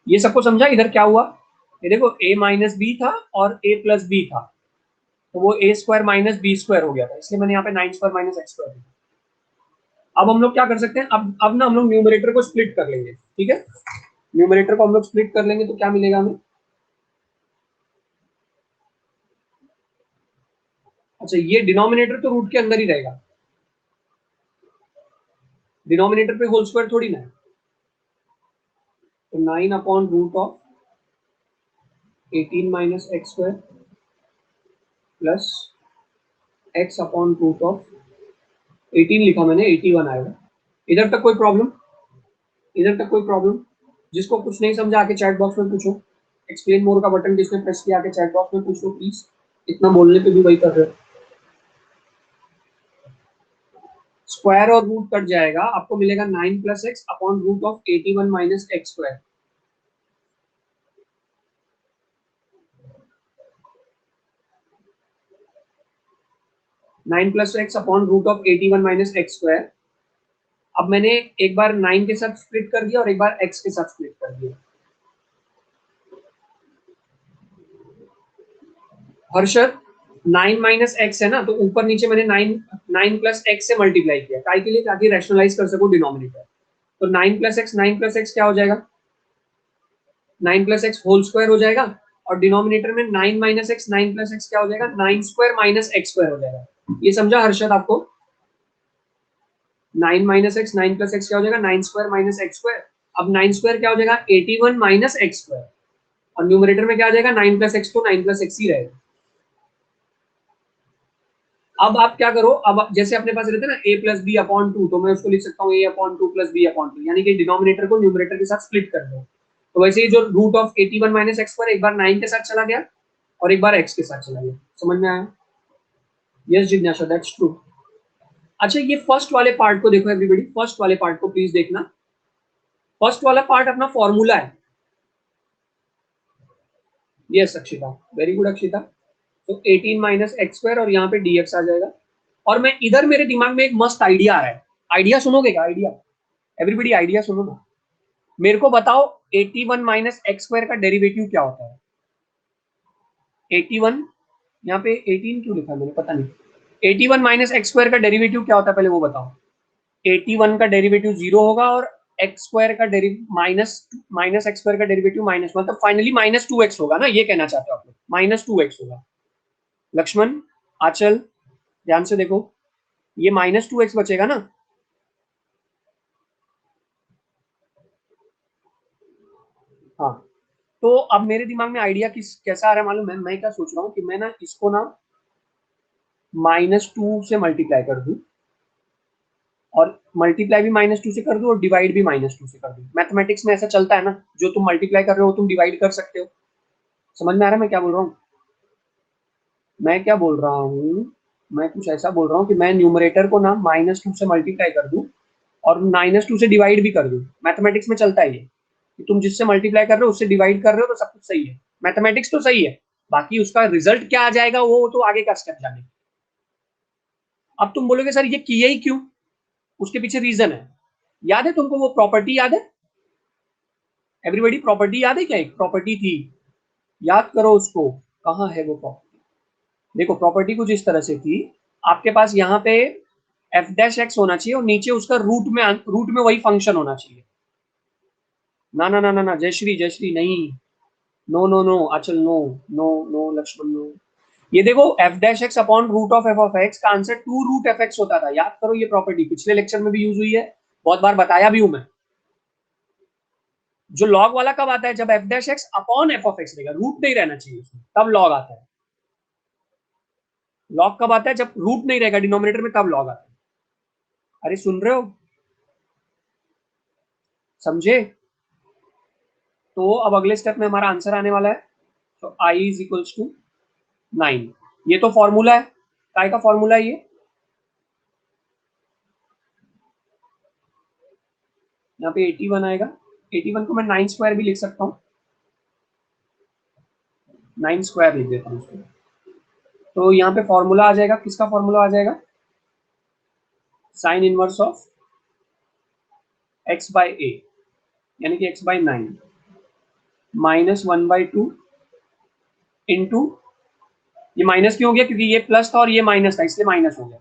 ये सबको समझा इधर क्या हुआ? ये देखो, a - b था और a + b था, तो वो a² - b² हो गया था, इसलिए मैंने यहाँ पे 9² - x² दिया। अब हम लोग क्या कर सकते हैं, अब ना हम लोग न्यूमरेटर को स्प्लिट कर लेंगे। ठीक है, न्यूमरेटर को हम लोग स्प्लिट कर लेंगे, तो क्या मिलेगा हमें? अच्छा, ये डिनोमिनेटर तो रूट के अंदर ही रहेगा, डिनोमिनेटर पे होल स्क्वायर थोड़ी ना है, तो 9/√18 - x² प्लस x/√18 लिखा मैंने, 81 आएगा। इधर तक कोई प्रॉब्लम? इधर तक कोई प्रॉब्लम? जिसको कुछ नहीं समझा आके चैट बॉक्स में पूछो, एक्सप्लेन मोर का बटन जिसने प्रेस किया आके चैट बॉक्स में पूछो प्लीज, इतना बोलने पे भी वही कर रहे हो। स्क्वायर और रूट कट जाएगा, आपको मिलेगा 9 + x upon √81 - x²। 9 + x upon √81 - x²। अब मैंने एक बार 9 के साथ स्प्लिट कर दिया और एक बार x के साथ स्प्लिट कर दिया। हर्षद, 9 - x है ना, तो ऊपर नीचे मैंने 9 + x से मल्टीप्लाई किया, काय के लिए, ताकि रैशनलाइज कर सको डिनोमिनेटर। तो 9 + x क्या हो जाएगा, 9 + x होल स्क्वायर हो जाएगा, और डिनोमिनेटर में 9 - x क्या हो जाएगा, 9² - x² हो जाएगा। ये समझा हर्षद आपको? 9 - x क्या हो जाएगा, 9² - x²। अब 9² क्या हो जाएगा, 81 - x², और न्यूमरेटर में क्या आ जाएगा, 9 + x, तो 9 + x ही रहेगा। अब आप क्या करो, अब जैसे अपने पास रहते हैं ना a + b/2, तो मैं उसको लिख सकता हूँ a/2 + b/2, यानी कि डिनोमिनेटर को न्यूमरेटर के साथ स्प्लिट कर दो। तो वैसे ही जो √81 - x² एक बार 9 के साथ चला गया और एक बार x के साथ चला गया। समझ में आया? यस जिज्ञासा, दैट्स ट्रू। अच्छा, ये फर्स्ट वाले पार्ट को देखो एवरीबॉडी, फर्स्ट वाले पार्ट को प्लीज देखना। फर्स्ट वाला पार्ट अपना फॉर्मूला है। Yes Akshita, very good Akshita. तो 18 - x² और यहाँ पे dx आ जाएगा, और मैं इधर मेरे दिमाग में एक मस्त आइडिया आ रहा है। आइडिया सुनोगे क्या? आइडिया, एवरीबॉडी आइडिया सुनो ना। मेरे को बताओ 81 - x² का डेरिवेटिव क्या होता है? 81, यहाँ पे 18 क्यों लिखा मैंने, पता नहीं। 81 - x² का डेरिवेटिव क्या होता है, पहले वो बताओ। 81 का डेरिवेटिव 0 होगा, और x² का माइनस x² का डेरिवेटिव माइनस, मतलब फाइनली -2x होगा ना, ये कहना चाहते हो आप लोग, -2x होगा। लक्ष्मण, आंचल, ध्यान से देखो, ये -2x बचेगा ना। हाँ, तो अब मेरे दिमाग में आइडिया कैसा आ रहा है मालूम है? मैं क्या सोच रहा हूँ कि मैं ना इसको ना -2 से मल्टीप्लाई कर दूं, और मल्टीप्लाई भी -2 से कर दूं और डिवाइड भी -2 से कर दूं। मैथमेटिक्स में ऐसा चलता है ना, जो तुम मल्टीप्लाई कर रहे हो तुम डिवाइड कर सकते हो। समझ में आ रहा है मैं क्या बोल रहा हूँ? मैं क्या बोल रहा हूँ, मैं कुछ ऐसा बोल रहा हूँ कि मैं न्यूमरेटर को ना -2 से मल्टीप्लाई कर दूं और -2 से डिवाइड भी कर दूं। मैथमेटिक्स में चलता है ये कि तुम जिससे मल्टीप्लाई कर रहे हो उससे डिवाइड कर रहे हो तो सब कुछ सही है। मैथमेटिक्स तो सही है, बाकी उसका रिजल्ट क्या आ जाएगा वो तो आगे का स्टेप जाने। अब तुम बोलोगे सर ये किए ही क्यों? उसके पीछे रीजन है। याद है तुमको वो प्रॉपर्टी याद है? एवरीबॉडी, प्रॉपर्टी याद है क्या? एक प्रॉपर्टी थी, याद करो उसको। कहाँ है वो प्रॉपर्टी? देखो प्रॉपर्टी कुछ इस तरह से थी, आपके पास यहाँ पे एफ डैश एक्स होना चाहिए और नीचे उसका रूट में वही फंक्शन होना चाहिए। ना ना ना ना ना, जयश्री जयश्री नहीं, no no no Achal, no no no Laxman no. ये देखो F dash x upon root of F of x का आंसर 2 रूट एफ एक्स होता था। याद करो, ये प्रॉपर्टी पिछले लेक्चर में भी यूज हुई है, बहुत बार बताया भी हूं मैं। जो लॉग वाला कब आता है? जब F dash x upon F of x रहेगा, रूट नहीं रहना चाहिए उसमें, तब लॉग आता है। लॉग कब आता है? जब रूट नहीं रहेगा डिनोमिनेटर में, तब लॉग आता है। अरे सुन रहे हो? समझे? तो अब अगले स्टेप में हमारा आंसर आने वाला है, तो आई इज इक्वल्स टू 9। ये तो फॉर्मूला है, काय का फॉर्मूला है ये? यहाँ पे 81 आएगा। 81 को मैं 9 स्क्वायर भी लिख सकता हूँ, 9 स्क्वायर लिख देता हूँ उसको। तो यहाँ पे फॉर्मूला आ जाएगा, किसका फॉर्मूला आ जाएगा? Sine inverse of x by a, यानी कि एक्स बाई 9 -1/2 इंटू, ये माइनस क्यों हो गया? क्योंकि ये प्लस था और ये माइनस था, इसलिए माइनस हो गया।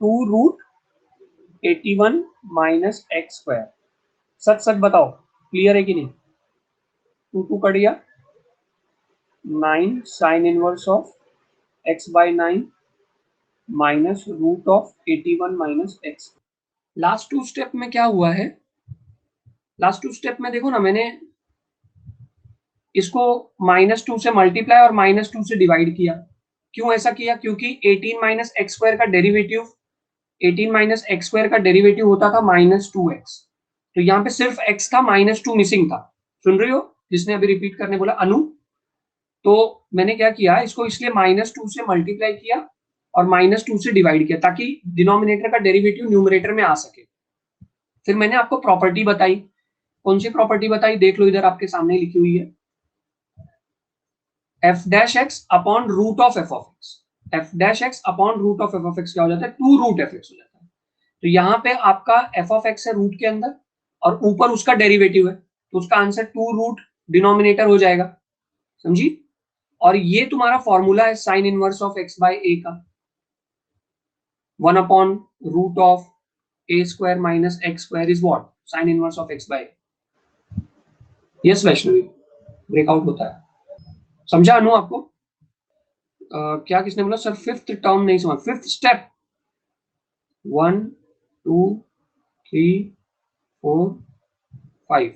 2 रूट 81 माइनस एक्स स्क्वायर। सच सच बताओ, क्लियर है कि नहीं? 2 2 कट गया, 9 sine inverse of x by 9 minus root of 81 minus x. Last two step में क्या हुआ है? लास्ट टू स्टेप में देखो ना, मैंने इसको -2 से मल्टीप्लाई और -2 से डिवाइड किया। क्यों ऐसा किया? क्योंकि 18 माइनस एक्स स्क्वायर का डेरिवेटिव, 18 माइनस एक्स स्क्वायर का डेरिवेटिव होता था -2x। तो यहाँ पे सिर्फ x था, -2 मिसिंग था। सुन रही हो जिसने अभी रिपीट करने बोला? अनु। तो मैंने क्या किया, इसको इसलिए -2 से मल्टीप्लाई किया और -2 से डिवाइड किया, ताकि डिनोमिनेटर का डेरिवेटिव न्यूमरेटर में आ सके। फिर मैंने आपको प्रॉपर्टी बताई। कौन सी प्रॉपर्टी बताई? देख लो, इधर आपके सामने लिखी हुई है, F dash x upon root of F of x. F dash x upon root of F of x क्या हो जाता है? 2 रूट एफ एक्स हो जाता है। तो यहाँ पे आपका एफ ऑफ एक्स है रूट के अंदर और ऊपर उसका डेरिवेटिव है, तो उसका आंसर 2 रूट डिनोमिनेटर हो जाएगा। समझी? और ये तुम्हारा फॉर्मूला है sine inverse of x by a का, 1 upon root of a square minus x square is what? Sine inverse of x by. Yes Vaishnavi, breakout होता है। समझा अनु आपको? क्या किसने बोला सर फिफ्थ टर्म नहीं समझ? Fifth step, 1 2 3 4 5।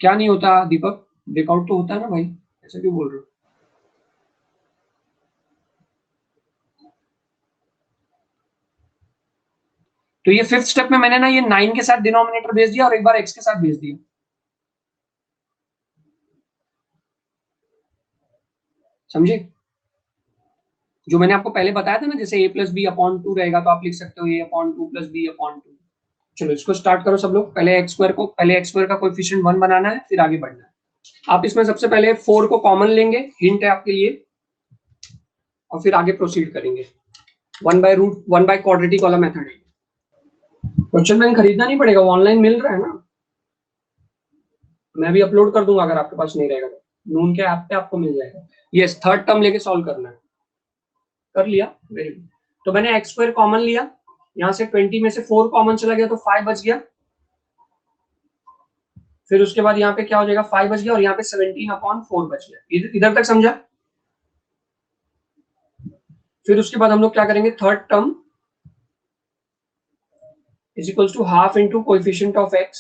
क्या नहीं होता दीपक? ब्रेकआउट तो होता है ना भाई, ऐसा क्यों बोल रहे हो? तो ये फिफ्थ स्टेप में मैंने ना ये 9 के साथ डिनोमिनेटर भेज दिया और एक बार x के साथ भेज दिया। समझे? जो मैंने आपको पहले बताया था ना, जैसे a प्लस बी अपॉन 2 रहेगा तो आप लिख सकते हो a upon 2 plus B upon 2। चलो इसको स्टार्ट करो सब लोग। पहले एक्स स्क्वायर का कोएफिशिएंट 1 बनाना है, फिर आगे बढ़ना है। आप इसमें सबसे पहले 4 को कॉमन लेंगे, हिंट है आपके लिए, और फिर आगे प्रोसीड करेंगे। 1 बाय क्वाड्रेटिक वाला मेथड है। क्वेश्चन बैंक खरीदना नहीं पड़ेगा, ऑनलाइन मिल रहा है ना, मैं भी अपलोड कर दूंगा अगर आपके पास नहीं रहेगा तो। नून के ऐप पे आपको मिल जाएगा। यस, थर्ड टर्म लेके सॉल्व करना है। कर लिया? Very good. तो मैंने एक्स स्क्वायर कॉमन लिया, यहाँ से 20 में से 4 कॉमन चला गया तो 5 बच गया। फिर उसके बाद यहाँ पे क्या हो जाएगा? 5 बच गया और यहाँ पे 17 अपॉन 4 बच गया। इधर तक समझा? फिर उसके बाद हम लोग क्या करेंगे, third term is equal to half into coefficient of x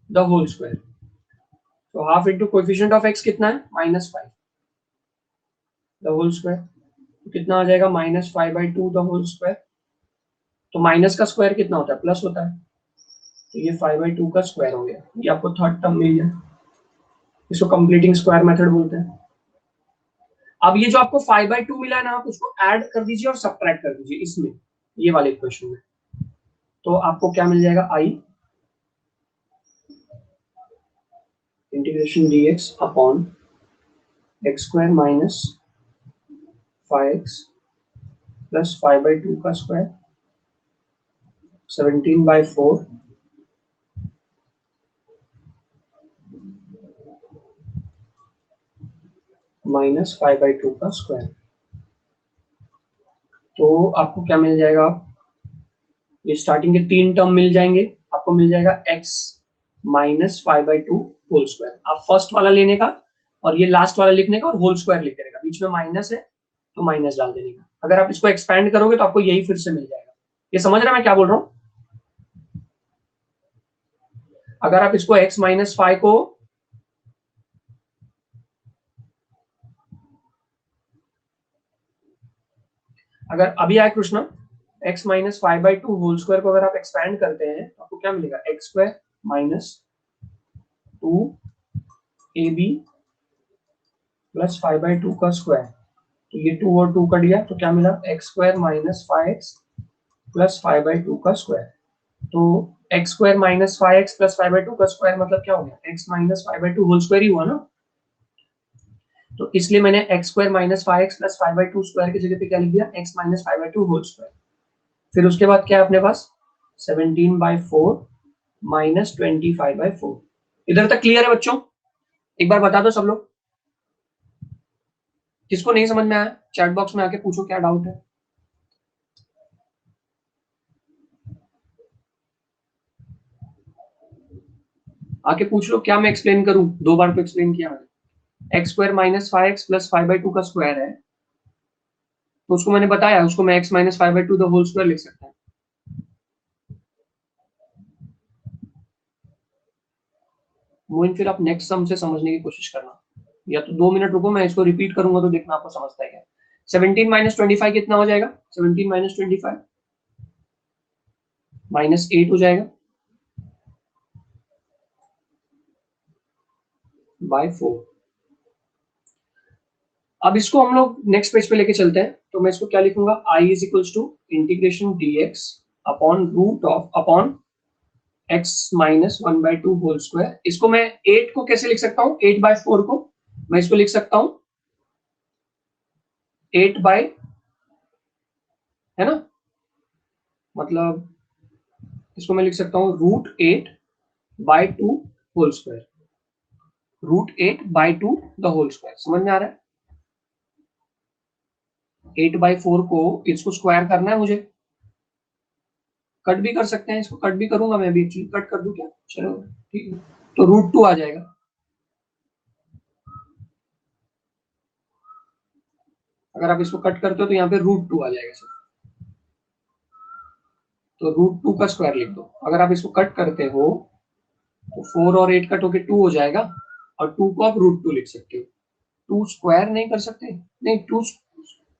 the whole square. तो half into coefficient of x कितना है, -5 द होल स्क्वायर। तो कितना आ जाएगा, -5/2 द होल स्क्वायर। तो माइनस का स्क्वायर कितना होता है, प्लस होता है। तो ये 5/2 का स्क्वायर हो गया। ये आपको थर्ड टर्म मिल गया, इसको कंप्लीटिंग स्क्वायर मेथड बोलते हैं। अब ये जो आपको 5/2 मिला है ना, आप उसको ऐड कर दीजिए और सब्ट्रैक्ट कर दीजिए इसमें, ये वाले इक्वेशन में। तो आपको क्या मिल जाएगा, I integration dx upon x square minus 5x plus 5/2 का स्क्वायर 17/4 माइनस 5/2 का स्क्वायर। तो आपको क्या मिल जाएगा, ये स्टार्टिंग के 3 टर्म मिल जाएंगे। आपको मिल जाएगा x माइनस 5/2 होल स्क्वायर। आप फर्स्ट वाला लेने का और ये लास्ट वाला लिखने का और होल स्क्वायर लिख देने का, बीच में माइनस है तो माइनस डाल देने का। अगर आप इसको एक्सपैंड करोगे तो आपको यही फिर से मिल जाएगा। ये समझ रहे हैं मैं क्या बोल रहा हूँ? अगर आप इसको x माइनस 5 को अगर अभी आए Krishna, x minus 5/2 whole square को अगर आप एक्सपैंड करते हैं तो आपको क्या मिलेगा, x square minus 2ab plus 5/2 का स्क्वायर। तो ये 2 और 2 कट गया तो क्या मिला, x square minus 5x plus 5/2 का स्क्वायर। तो x square minus 5x plus 5/2 का स्क्वायर मतलब क्या हो गया, x माइनस 5/2 होल स्क्वायर ही हुआ ना। तो इसलिए मैंने x square minus 5x plus 5/2 square की जगह पे क्या लिख दिया, x माइनस 5/2 होल स्क्वायर। फिर उसके बाद क्या है अपने पास, 17/4 माइनस 25/4। इधर तक क्लियर है बच्चों? एक बार बता दो सब लोग, किसको नहीं समझ में आया चैट बॉक्स में आके पूछो क्या डाउट है। आके पूछ लो, क्या मैं एक्सप्लेन करूं, 2 बार तो एक्सप्लेन किया मैंने। X square minus 5x plus 5/2 का स्क्वायर है, तो उसको मैंने बताया, उसको मैं x minus 5/2 the whole square लिख सकता हूँ। मोइन फिर आप नेक्स्ट सम से समझने की कोशिश करना, या तो 2 मिनट रुको, मैं इसको रिपीट करूंगा तो देखना आपको समझता है क्या। 17 माइनस 25 कितना हो जाएगा, 17 माइनस 25 -8 हो जाएगा बाय 4। अब इसको हम लोग नेक्स्ट पेज पे लेके चलते हैं। तो मैं इसको क्या लिखूंगा, i is equals to integration dx upon root of upon x minus 1/2 whole square. इसको मैं 8 को कैसे लिख सकता हूँ, 8/4 को मैं इसको लिख सकता हूँ 8 बाय, है ना, मतलब इसको मैं लिख सकता हूँ √8/2 whole square, √8/2 the whole square. समझ में आ रहा है? 8/4 को इसको स्क्वायर करना है मुझे, कट भी कर सकते हैं, इसको कट भी करूंगा मैं भी, एक्चुअली कट कर दूं क्या, चलो ठीक है। तो √2 आ जाएगा, अगर आप इसको कट करते हो तो यहाँ पे √2 आ जाएगा सर। तो √2 का स्क्वायर लिख दो। अगर आप इसको कट करते हो तो 4 और 8 कट होके 2 हो जाएगा, और 2 को आप √2 लिख सकते हो। 2 स्क्वायर नहीं कर सकते, नहीं 2,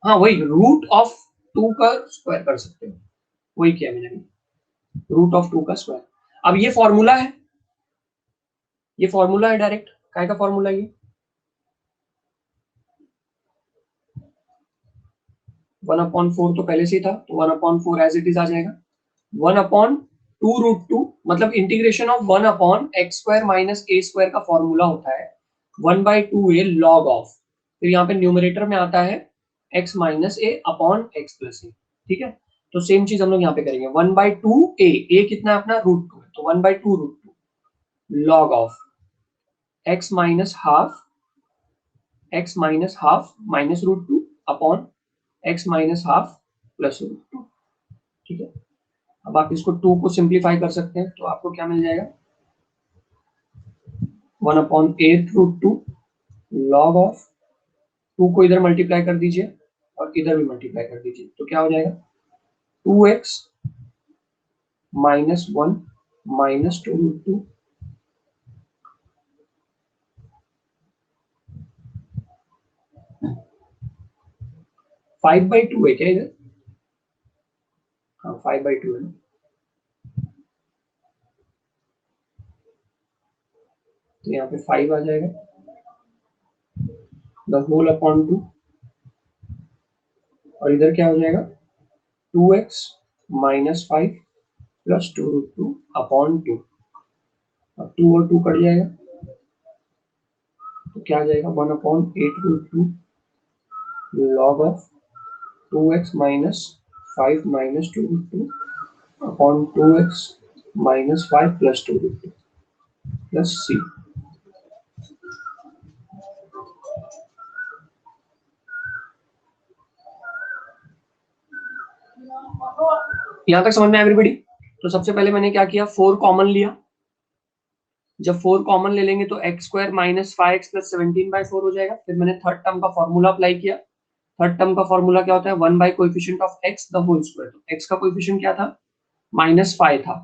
हाँ वही √2 का स्क्वायर कर सकते हो, वही किया मैंने, √2 का स्क्वायर। अब ये फॉर्मूला है, ये फॉर्मूला है डायरेक्ट, काय का फॉर्मूला ये, 1/4 तो पहले से ही था, तो 1/4 एज इट इज आ जाएगा। 1/2 √2 मतलब integration of 1/x square minus a square का फॉर्मूला होता है 1/2a log ऑफ, फिर यहाँ पे न्यूमरेटर में आता है x minus a upon x plus a। ठीक है, तो सेम चीज हम लोग यहाँ पे करेंगे, 1/2a, a कितना है अपना √2 है, तो 1/2 √2 log of x minus half minus √2 upon x minus half plus √2। ठीक है, अब आप इसको 2 को सिंप्लीफाई कर सकते हैं, तो आपको क्या मिल जाएगा, 1/8 √2 log ऑफ 2 को इधर मल्टीप्लाई कर दीजिए और इधर भी मल्टीप्लाई कर दीजिए, तो क्या हो जाएगा 2x माइनस 1 माइनस 2√2 5/2 है क्या इधर? हाँ 5/2 है ना, तो यहाँ पे 5 आ जाएगा, द होल अपॉन 2, और इधर क्या हो जाएगा 2x माइनस 5 प्लस 2√2 अपॉन 2। अब 2 और 2 कट जाएगा, तो क्या आ जाएगा 1/8√2 log of 2x minus 5 minus 2√2 upon 2x minus 5 plus 2√2 plus c। यहां तक समझ में एवरीबॉडी? तो सबसे पहले मैंने क्या किया, 4 कॉमन लिया, जब 4 कॉमन ले लेंगे तो x square minus 5x plus 17/4 हो जाएगा। फिर मैंने थर्ड टर्म का फॉर्मूला अप्लाई किया, थर्ड टर्म का फॉर्मूला क्या होता है 1 by coefficient of x the whole square. तो x का कोएफिशिएंट क्या था -5 था,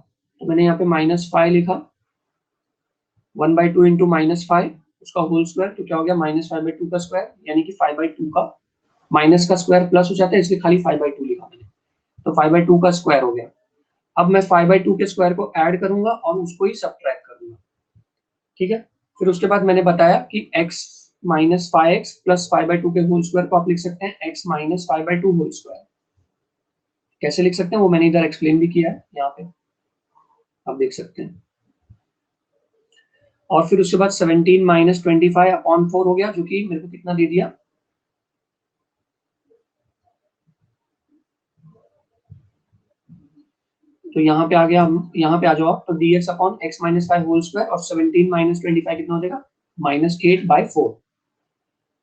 तो मैंने यहाँ पे -5 लिखा, 1/2 इंटू -5 उसका होल स्क्वायर, तो क्या हो गया -5/2 का स्क्वायर, यानी कि 5/2 का माइनस का स्क्वायर प्लस हो जाता है, इसलिए खाली 5/2 लिखा मैंने, तो 5/2 का स्क्वायर हो गया। अब मैं 5/2 के स्क्वायर को ऐड करूंगा और उसको ही सब्ट्रैक्ट करूंगा, ठीक है। फिर उसके बाद मैंने बताया कि x माइनस 5x प्लस 5/2 के होल स्क्वायर को आप लिख सकते हैं x माइनस 5/2 होल स्क्वायर। कैसे लिख सकते हैं वो मैंने इधर एक्सप्लेन भी किया है, यहाँ पे आप देख सकते हैं। और फिर उसके बाद 17 माइनस 25 अपॉन 4 हो गया, जो कि मेरे को कितना दे दिया, तो यहाँ पे आ गया, यहाँ पे आ जाओ आप, तो dx अपॉन x माइनस 5 होल स्क्वायर, और 17 माइनस 25 कितना हो जाएगा -8/4।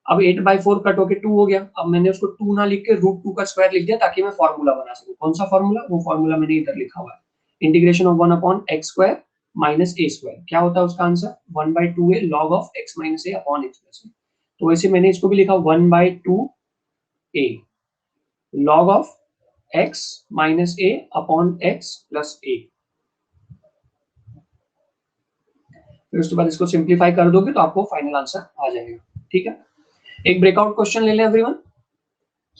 अब 8/4 कट होके 2 हो गया, अब मैंने उसको 2 ना लिख के √2 का स्क्वायर लिख दिया ताकि मैं फॉर्मूला बना सकूं। कौन सा फॉर्मूला? वो फॉर्मूला मैंने इधर लिखा हुआ है, integration of 1 upon x square minus a square. क्या होता है उसका आंसर 1/2 है log of x minus a upon x plus a। तो वैसे मैंने इसको भी लिखा 1/2 a log of x minus a upon x plus a। फिर उसके बाद इसको सिंप्लीफाई कर दोगे तो आपको फाइनल आंसर आ जाएगा, ठीक है। एक ब्रेकआउट क्वेश्चन ले लें everyone.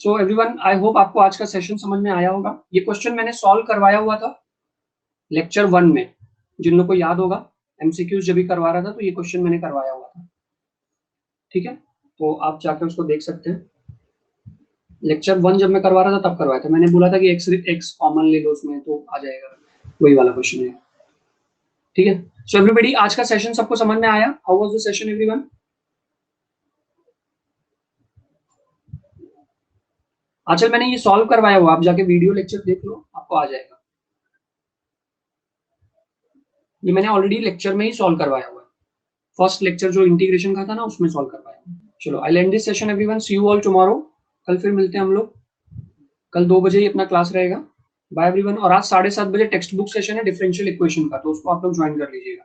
So everyone, I hope आपको आज का सेशन समझ में आया होगा। ये क्वेश्चन मैंने सॉल्व करवाया हुआ था लेक्चर 1 में, जिन लोगों को याद होगा एमसीक्यूज जब भी करवा रहा था तो ये क्वेश्चन मैंने करवाया हुआ था, ठीक है। तो आप जाकर उसको देख सकते हैं। लेक्चर 1 जब मैं करवा रहा था तब करवाया था, मैंने बोला था कि x कॉमन ले लो उसमें तो आ जाएगा, वही वाला क्वेश्चन है, ठीक है। सो एवरीबॉडी, आज का सेशन सबको समझ में आया? How was the session everyone? अच्छा, मैंने ये सॉल्व करवाया हुआ, आप जाके वीडियो लेक्चर देख लो, आपको आ जाएगा। ये मैंने ऑलरेडी लेक्चर में ही सॉल्व करवाया हुआ है, फर्स्ट लेक्चर जो इंटीग्रेशन का था ना उसमें सॉल्व करवाया। चलो, I end this session everyone, see you all tomorrow. कल फिर मिलते हैं हम लोग, कल 2 बजे ही अपना क्लास रहेगा। Bye everyone. और आज 7:30 बजे टेक्स्ट बुक सेशन है डिफरेंशियल इक्वेशन का, तो उसको आप लोग ज्वाइन कर लीजिएगा,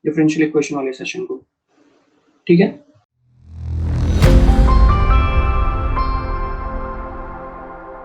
डिफरेंशियल इक्वेशन वाले सेशन को, ठीक है।